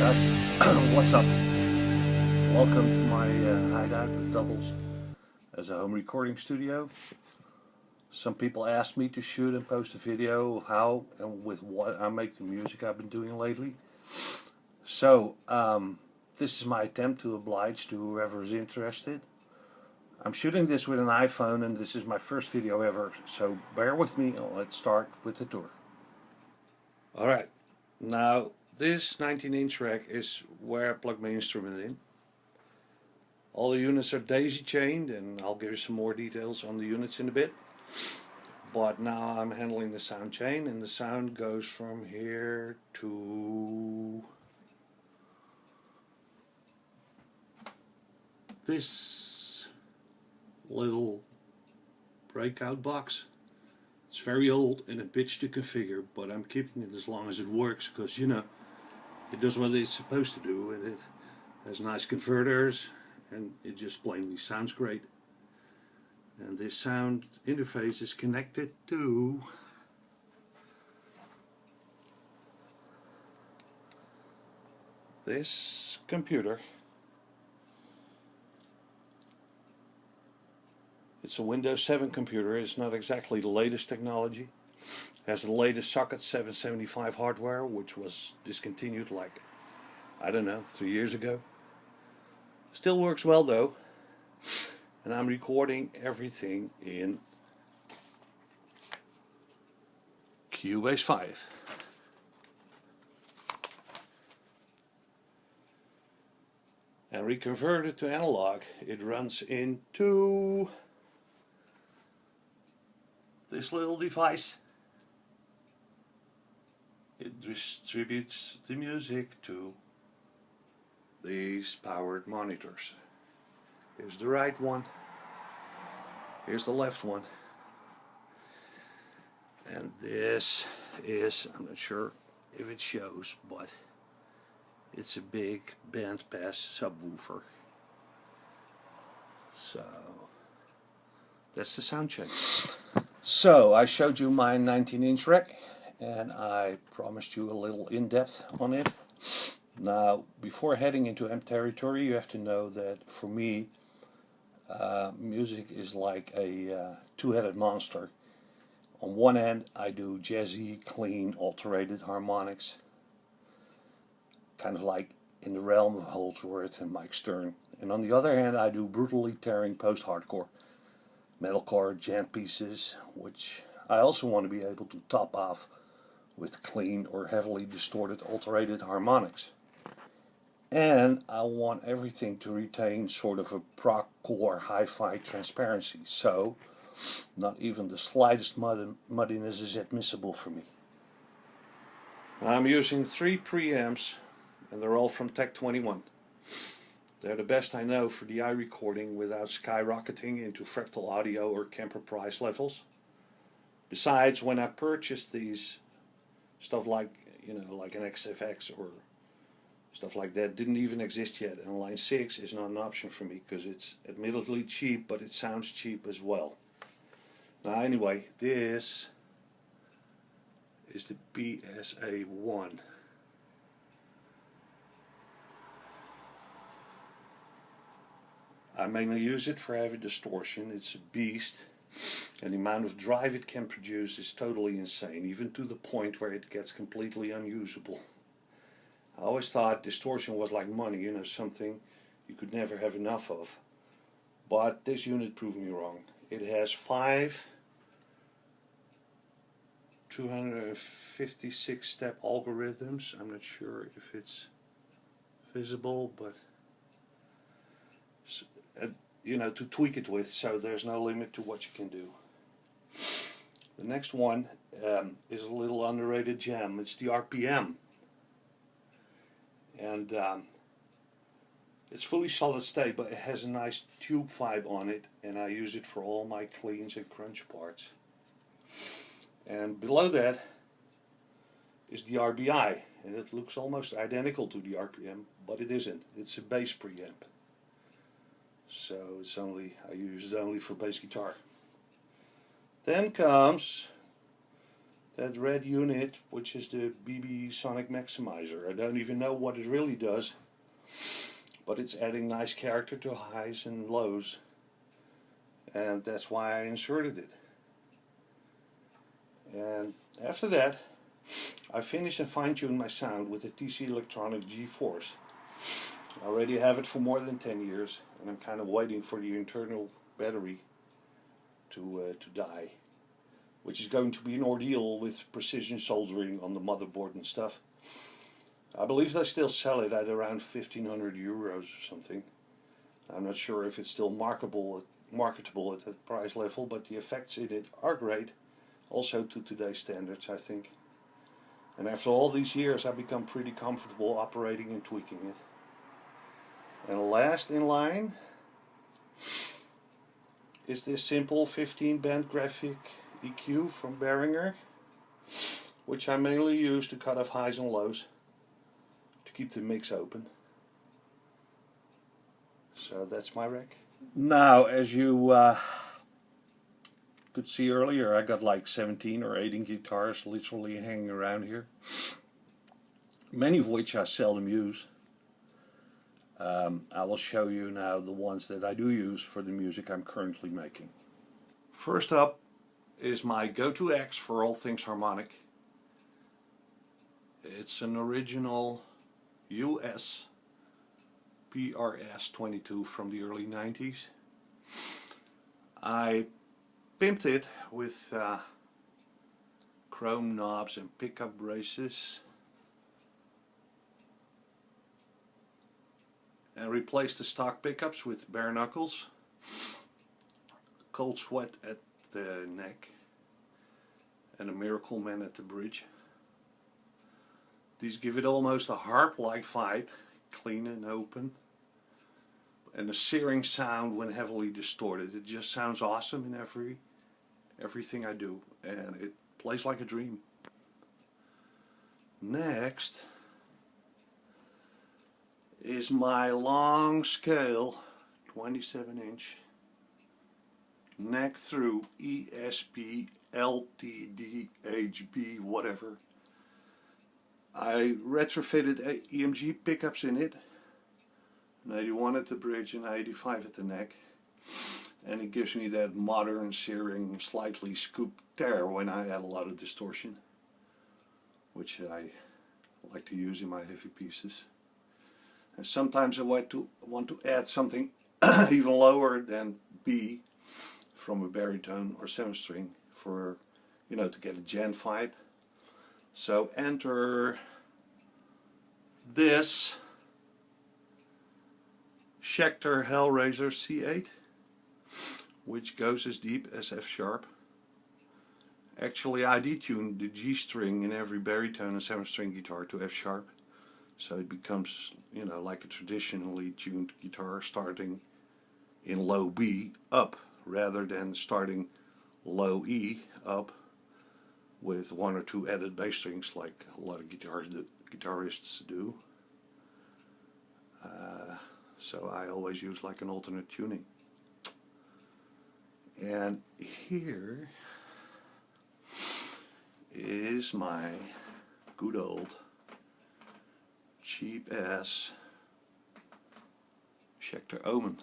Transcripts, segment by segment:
guys, what's up? Welcome to my hideout with doubles as a home recording studio. Some people asked me to shoot and post a video of how and with what I make the music I've been doing lately. So this is my attempt to oblige to whoever is interested. I'm shooting this with an iPhone and this is my first video ever, so bear with me and let's start with the tour. Alright, now this 19-inch rack is where I plug my instrument in. All the units are daisy chained, and I'll give you some more details on the units in a bit. But now I'm handling the sound chain, and the sound goes from here to this little breakout box. It's very old and a bitch to configure, but I'm keeping it as long as it works because, you know, it does what it's supposed to do, and it has nice converters, and it just plainly sounds great. And this sound interface is connected to this computer. It's a Windows 7 computer. It's not exactly the latest technology. It has the latest socket 775 hardware, which was discontinued like, I don't know, 3 years ago. Still works well though. And I'm recording everything in Cubase 5. And reconverted to analog, it runs into this little device. It distributes the music to these powered monitors. Here's the right one, here's the left one, and this is, I'm not sure if it shows, but it's a big bandpass subwoofer. So that's the sound check. So I showed you my 19-inch rack, and I promised you a little in-depth on it. Now, before heading into amp territory, you have to know that for me, music is like a two-headed monster. On one end, I do jazzy, clean, alterated harmonics, kind of like in the realm of Holdsworth and Mike Stern. And on the other hand, I do brutally tearing post-hardcore, metalcore, jam pieces, which I also want to be able to top off with clean or heavily distorted alterated harmonics. And I want everything to retain sort of a prog-core hi-fi transparency, so not even the slightest muddiness is admissible for me. I'm using 3 preamps, and they're all from Tech 21. They're the best I know for DI recording without skyrocketing into fractal audio or Kemper price levels. Besides, when I purchased these, stuff like, you know, like an XFX or stuff like that didn't even exist yet, and line 6 is not an option for me because it's admittedly cheap, but it sounds cheap as well. Now anyway, this is the BSA1. I mainly use it for heavy distortion. It's a beast, and the amount of drive it can produce is totally insane, even to the point where it gets completely unusable. I always thought distortion was like money, you know, something you could never have enough of. But this unit proved me wrong. It has 5 256 step algorithms. I'm not sure if it's visible, but you know, to tweak it with, so there's no limit to what you can do. The next one is a little underrated gem. It's the RPM. And it's fully solid state, but it has a nice tube vibe on it, and I use it for all my cleans and crunch parts. And below that is the RBI, and it looks almost identical to the RPM, but it isn't. It's a bass preamp, so it's only, I use it only for bass guitar. Then comes that red unit, which is the BB Sonic Maximizer. I don't even know what it really does, but it's adding nice character to highs and lows, and that's why I inserted it. And after that, I finished and fine-tuned my sound with the TC Electronic G-Force. I already have it for more than 10 years, and I'm kind of waiting for the internal battery to die, which is going to be an ordeal with precision soldering on the motherboard and stuff. I believe they still sell it at around 1,500 euros or something. I'm not sure if it's still marketable at that price level, but the effects in it are great, also to today's standards, I think. And after all these years, I've become pretty comfortable operating and tweaking it. And last in line is this simple 15-band graphic EQ from Behringer, which I mainly use to cut off highs and lows to keep the mix open. So that's my rack. Now, as you could see earlier, I got like 17 or 18 guitars literally hanging around here, many of which I seldom use. I will show you now the ones that I do use for the music I'm currently making. First up is my go-to axe for all things harmonic. It's an original US PRS 22 from the early 90s. I pimped it with chrome knobs and pickup braces, and replaced the stock pickups with bare knuckles, cold sweat at the neck, and a Miracle Man at the bridge. These give it almost a harp-like vibe, clean and open, and a searing sound when heavily distorted. It just sounds awesome in everything I do, and it plays like a dream. Next is my long scale 27-inch neck through ESP LTD HB whatever. I retrofitted EMG pickups in it, an 81 at the bridge and 85 at the neck, and it gives me that modern searing slightly scooped tear when I add a lot of distortion, which I like to use in my heavy pieces. And sometimes I want to add something even lower than B from a baritone or 7-string for, to get a Jan vibe. So enter this Schecter Hellraiser C8, which goes as deep as F sharp. Actually, I detuned the G string in every baritone and 7-string guitar to F sharp, so it becomes, like a traditionally tuned guitar, starting in low B up rather than starting low E up with 1 or 2 added bass strings like a lot of guitarists do. So I always use like an alternate tuning. And here is my good old cheap ass Schecter Omen.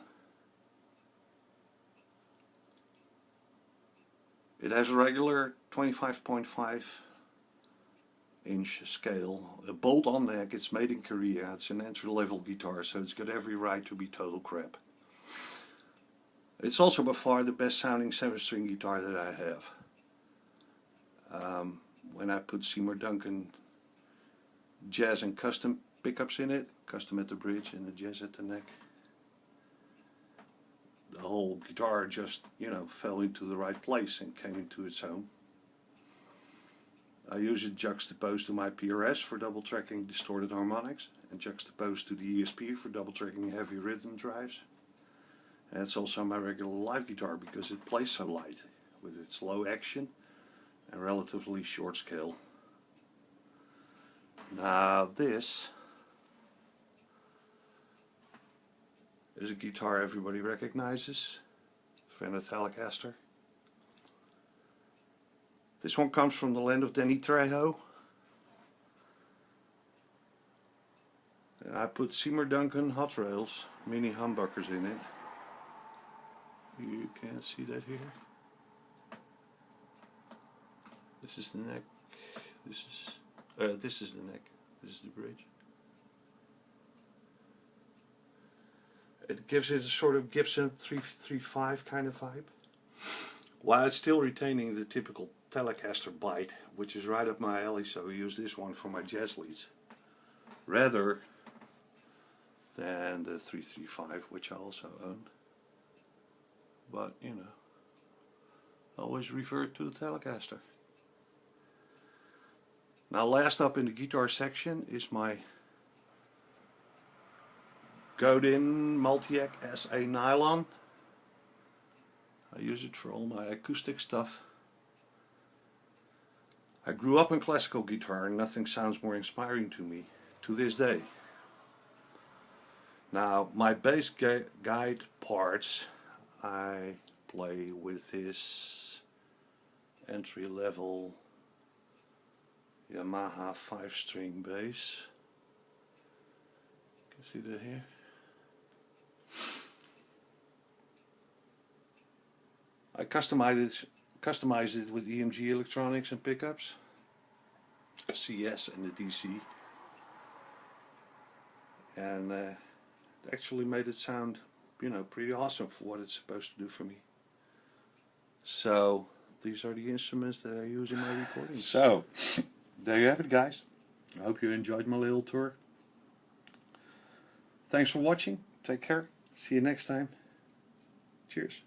It has a regular 25.5 inch scale, a bolt-on neck. It's made in Korea. It's an entry-level guitar, so it's got every right to be total crap. It's also by far the best sounding 7-string guitar that I have. When I put Seymour Duncan jazz and custom pickups in it, custom at the bridge and the jazz at the neck, the whole guitar just, fell into the right place and came into its own. I use it juxtaposed to my PRS for double tracking distorted harmonics, and juxtaposed to the ESP for double tracking heavy rhythm drives. And it's also my regular live guitar because it plays so light with its low action and relatively short scale. Now this is a guitar everybody recognizes, Van Telecaster. This one comes from the land of Danny Trejo. And I put Seymour Duncan Hot Rails mini humbuckers in it. You can't see that here. This is the neck. This is the neck. This is the bridge. It gives it a sort of Gibson 335 kind of vibe, while it's still retaining the typical Telecaster bite, which is right up my alley. So I use this one for my jazz leads, rather than the 335, which I also own. But you know, always revert to the Telecaster. Now, last up in the guitar section is my Godin Multi-Ec SA nylon. I use it for all my acoustic stuff. I grew up in classical guitar and nothing sounds more inspiring to me to this day. Now, my bass guide parts I play with this entry-level Yamaha 5-string bass. You can see that here. I customized it with EMG electronics and pickups, a CS and a DC, and actually made it sound, you know, pretty awesome for what it's supposed to do for me. So these are the instruments that I use in my recordings. So there you have it, guys. I hope you enjoyed my little tour. Thanks for watching. Take care. See you next time. Cheers.